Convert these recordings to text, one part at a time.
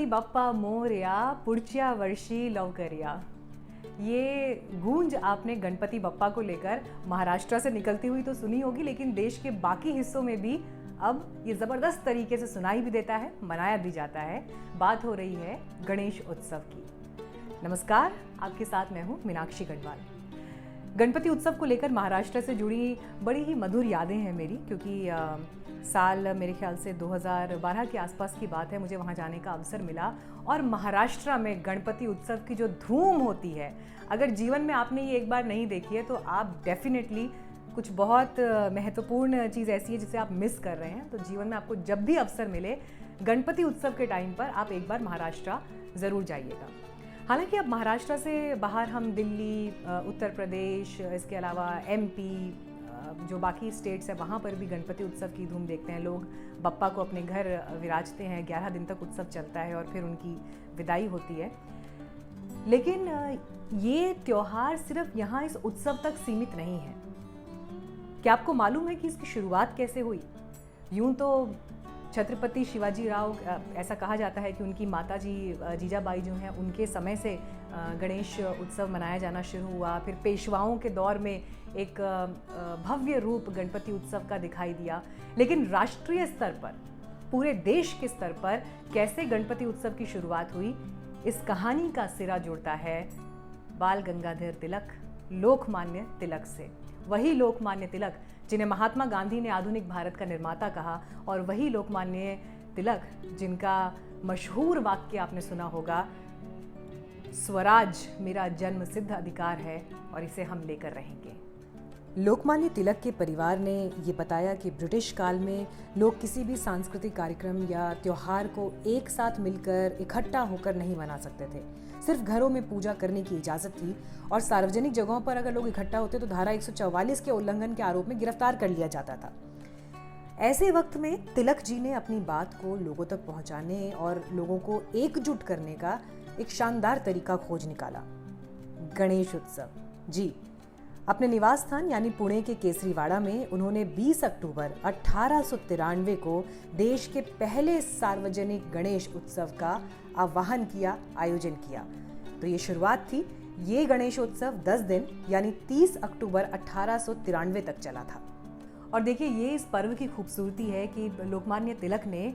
गणपति बप्पा मोरया पुढच्या वर्षी लवकरिया। ये गूंज आपने गणपति बप्पा को लेकर महाराष्ट्र से निकलती हुई तो सुनी होगी, लेकिन देश के बाकी हिस्सों में भी अब ये ज़बरदस्त तरीके से सुनाई भी देता है, मनाया भी जाता है। बात हो रही है गणेश उत्सव की। नमस्कार, आपके साथ मैं हूँ मीनाक्षी गढ़वाल। गणपति उत्सव को लेकर महाराष्ट्र से जुड़ी बड़ी ही मधुर यादें हैं मेरी, क्योंकि साल मेरे ख्याल से 2012 के आसपास की बात है, मुझे वहाँ जाने का अवसर मिला। और महाराष्ट्र में गणपति उत्सव की जो धूम होती है, अगर जीवन में आपने ये एक बार नहीं देखी है तो आप डेफिनेटली कुछ बहुत महत्वपूर्ण चीज़ ऐसी है जिसे आप मिस कर रहे हैं। तो जीवन में आपको जब भी अवसर मिले गणपति उत्सव के टाइम पर आप एक बार महाराष्ट्र ज़रूर जाइएगा। हालांकि अब महाराष्ट्र से बाहर हम दिल्ली, उत्तर प्रदेश, इसके अलावा एमपी, जो बाकी स्टेट्स है वहाँ पर भी गणपति उत्सव की धूम देखते हैं। लोग बप्पा को अपने घर विराजते हैं, 11 दिन तक उत्सव चलता है और फिर उनकी विदाई होती है। लेकिन ये त्यौहार सिर्फ यहाँ इस उत्सव तक सीमित नहीं है। क्या आपको मालूम है कि इसकी शुरुआत कैसे हुई? यूं तो छत्रपति शिवाजी राव, ऐसा कहा जाता है कि उनकी माता जी जीजाबाई जो हैं उनके समय से गणेश उत्सव मनाया जाना शुरू हुआ। फिर पेशवाओं के दौर में एक भव्य रूप गणपति उत्सव का दिखाई दिया। लेकिन राष्ट्रीय स्तर पर, पूरे देश के स्तर पर कैसे गणपति उत्सव की शुरुआत हुई, इस कहानी का सिरा जुड़ता है बाल गंगाधर तिलक, लोकमान्य तिलक से। वही लोकमान्य तिलक जिन्हें महात्मा गांधी ने आधुनिक भारत का निर्माता कहा, और वही लोकमान्य तिलक जिनका मशहूर वाक्य आपने सुना होगा, स्वराज मेरा जन्म सिद्ध अधिकार है और इसे हम लेकर रहेंगे। लोकमान्य तिलक के परिवार ने ये बताया कि ब्रिटिश काल में लोग किसी भी सांस्कृतिक कार्यक्रम या त्योहार को एक साथ मिलकर इकट्ठा होकर नहीं मना सकते थे। सिर्फ घरों में पूजा करने की इजाज़त थी और सार्वजनिक जगहों पर अगर लोग इकट्ठा होते तो धारा 144 के उल्लंघन के आरोप में गिरफ्तार कर लिया जाता था। ऐसे वक्त में तिलक जी ने अपनी बात को लोगों तक पहुंचाने और लोगों को एकजुट करने का एक शानदार तरीका खोज निकाला, गणेश उत्सव। जी, अपने निवास स्थान यानी पुणे के केसरीवाड़ा में उन्होंने 20 अक्टूबर 1893 को देश के पहले सार्वजनिक गणेश उत्सव का आह्वान किया, आयोजन किया। तो ये शुरुआत थी। ये गणेश उत्सव 10 दिन यानी 30 अक्टूबर 1893 तक चला था। और देखिए, ये इस पर्व की खूबसूरती है कि लोकमान्य तिलक ने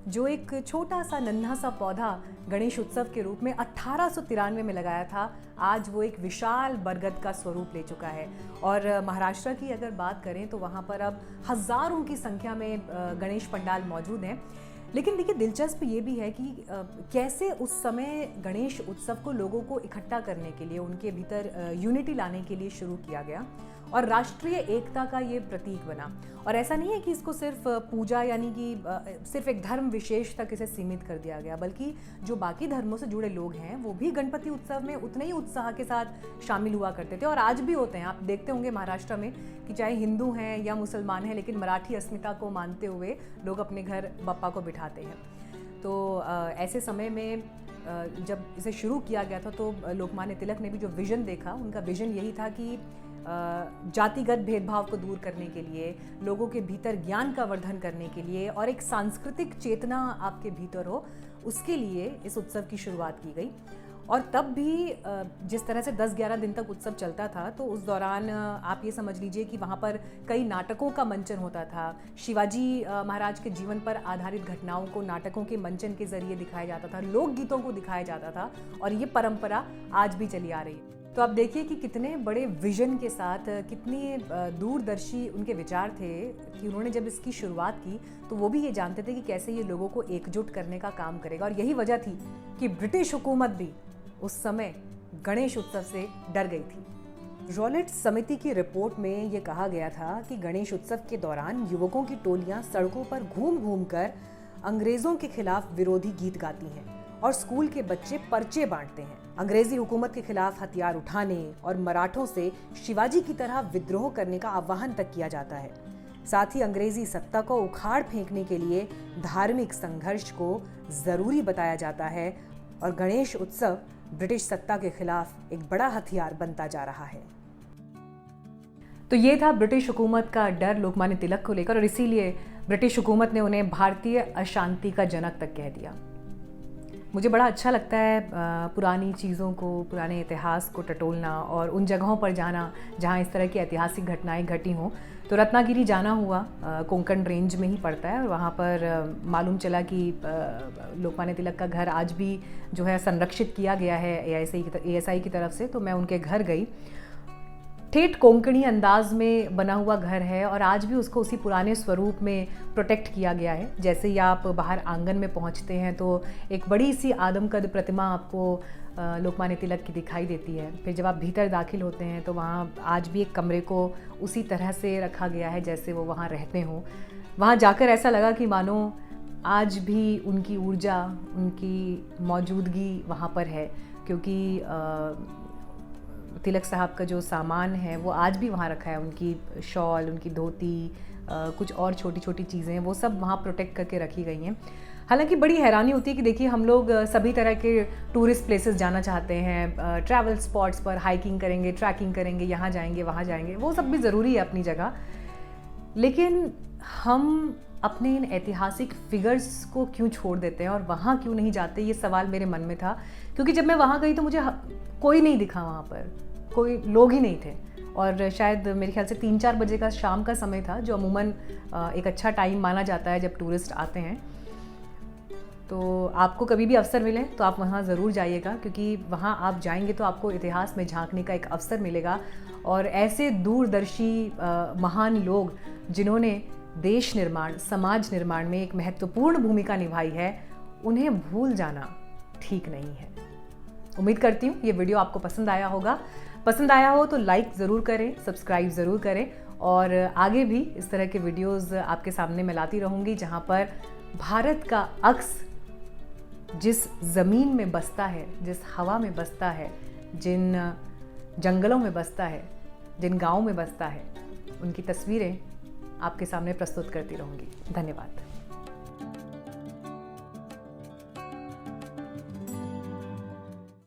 जो एक छोटा सा नन्हा सा पौधा गणेश उत्सव के रूप में 1893 में लगाया था, आज वो एक विशाल बरगद का स्वरूप ले चुका है। और महाराष्ट्र की अगर बात करें तो वहाँ पर अब हज़ारों की संख्या में गणेश पंडाल मौजूद हैं। लेकिन देखिए, दिलचस्प ये भी है कि कैसे उस समय गणेश उत्सव को लोगों को इकट्ठा करने के लिए, उनके भीतर यूनिटी लाने के लिए शुरू किया गया और राष्ट्रीय एकता का ये प्रतीक बना। और ऐसा नहीं है कि इसको सिर्फ पूजा यानी कि सिर्फ एक धर्म विशेष तक इसे सीमित कर दिया गया, बल्कि जो बाकी धर्मों से जुड़े लोग हैं वो भी गणपति उत्सव में उतने ही उत्साह के साथ शामिल हुआ करते थे और आज भी होते हैं। आप देखते होंगे महाराष्ट्र में कि चाहे हिंदू हैं या मुसलमान हैं, लेकिन मराठी अस्मिता को मानते हुए लोग अपने घर बप्पा को बिठाते हैं। तो ऐसे समय में जब इसे शुरू किया गया था तो लोकमान्य तिलक ने भी जो विज़न देखा, उनका विज़न यही था कि जातिगत भेदभाव को दूर करने के लिए, लोगों के भीतर ज्ञान का वर्धन करने के लिए और एक सांस्कृतिक चेतना आपके भीतर हो, उसके लिए इस उत्सव की शुरुआत की गई। और तब भी जिस तरह से 10-11 दिन तक उत्सव चलता था, तो उस दौरान आप ये समझ लीजिए कि वहाँ पर कई नाटकों का मंचन होता था। शिवाजी महाराज के जीवन पर आधारित घटनाओं को नाटकों के मंचन के जरिए दिखाया जाता था, लोकगीतों को दिखाया जाता था, और ये परंपरा आज भी चली आ रही है। तो आप देखिए कि कितने बड़े विजन के साथ, कितनी दूरदर्शी उनके विचार थे कि उन्होंने जब इसकी शुरुआत की तो वो भी ये जानते थे कि कैसे ये लोगों को एकजुट करने का काम करेगा। और यही वजह थी कि ब्रिटिश हुकूमत भी उस समय गणेश उत्सव से डर गई थी। रॉलेट समिति की रिपोर्ट में ये कहा गया था कि गणेश उत्सव के दौरान युवकों की टोलियां सड़कों पर घूम घूम कर अंग्रेजों के खिलाफ विरोधी गीत गाती हैं और स्कूल के बच्चे पर्चे बांटते हैं। अंग्रेजी हुकूमत के खिलाफ हथियार उठाने और मराठों से शिवाजी की तरह विद्रोह करने का आह्वान तक किया जाता है। साथ ही अंग्रेजी सत्ता को उखाड़ फेंकने के लिए धार्मिक संघर्ष को जरूरी बताया जाता है और गणेश उत्सव ब्रिटिश सत्ता के खिलाफ एक बड़ा हथियार बनता जा रहा है। तो ये था ब्रिटिश हुकूमत का डर लोकमान्य तिलक को लेकर, और इसीलिए ब्रिटिश हुकूमत ने उन्हें भारतीय अशांति का जनक तक कह दिया। मुझे बड़ा अच्छा लगता है पुरानी चीज़ों को, पुराने इतिहास को टटोलना और उन जगहों पर जाना जहाँ इस तरह की ऐतिहासिक घटनाएं घटी हों। तो रत्नागिरी जाना हुआ, कोंकण रेंज में ही पड़ता है, और वहाँ पर मालूम चला कि लोकमान्य तिलक का घर आज भी जो है संरक्षित किया गया है ASI की तरफ से। तो मैं उनके घर गई। ठेठ कोंकणी अंदाज में बना हुआ घर है और आज भी उसको उसी पुराने स्वरूप में प्रोटेक्ट किया गया है। जैसे ही आप बाहर आंगन में पहुंचते हैं तो एक बड़ी सी आदमकद प्रतिमा आपको लोकमान्य तिलक की दिखाई देती है। फिर जब आप भीतर दाखिल होते हैं तो वहाँ आज भी एक कमरे को उसी तरह से रखा गया है जैसे वो वहाँ रहते हों। वहाँ जाकर ऐसा लगा कि मानो आज भी उनकी ऊर्जा, उनकी मौजूदगी वहाँ पर है, क्योंकि तिलक साहब का जो सामान है वो आज भी वहाँ रखा है। उनकी शॉल, उनकी धोती, कुछ और छोटी छोटी चीज़ें, वो सब वहाँ प्रोटेक्ट करके रखी गई हैं। हालांकि बड़ी हैरानी होती है कि देखिए, हम लोग सभी तरह के टूरिस्ट प्लेसेस जाना चाहते हैं, ट्रैवल स्पॉट्स पर हाइकिंग करेंगे, ट्रैकिंग करेंगे, यहाँ जाएंगे, वहाँ जाएंगे, वो सब भी ज़रूरी है अपनी जगह। लेकिन हम अपने इन ऐतिहासिक फिगर्स को क्यों छोड़ देते हैं और वहाँ क्यों नहीं जाते, ये सवाल मेरे मन में था। क्योंकि जब मैं वहाँ गई तो मुझे कोई नहीं दिखा, वहाँ पर कोई लोग ही नहीं थे। और शायद मेरे ख्याल से 3-4 बजे का शाम का समय था, जो अमूमन एक अच्छा टाइम माना जाता है जब टूरिस्ट आते हैं। तो आपको कभी भी अवसर मिले तो आप वहाँ ज़रूर जाइएगा, क्योंकि वहाँ आप जाएंगे तो आपको इतिहास में झांकने का एक अवसर मिलेगा। और ऐसे दूरदर्शी महान लोग जिन्होंने देश निर्माण, समाज निर्माण में एक महत्वपूर्ण भूमिका निभाई है, उन्हें भूल जाना ठीक नहीं है। उम्मीद करती हूँ ये वीडियो आपको पसंद आया होगा। पसंद आया हो तो लाइक ज़रूर करें, सब्सक्राइब ज़रूर करें, और आगे भी इस तरह के वीडियोस आपके सामने मैं लाती रहूँगी, जहाँ पर भारत का अक्स जिस ज़मीन में बसता है, जिस हवा में बसता है, जिन जंगलों में बसता है, जिन गाँव में बसता है, उनकी तस्वीरें आपके सामने प्रस्तुत करती रहूँगी। धन्यवाद।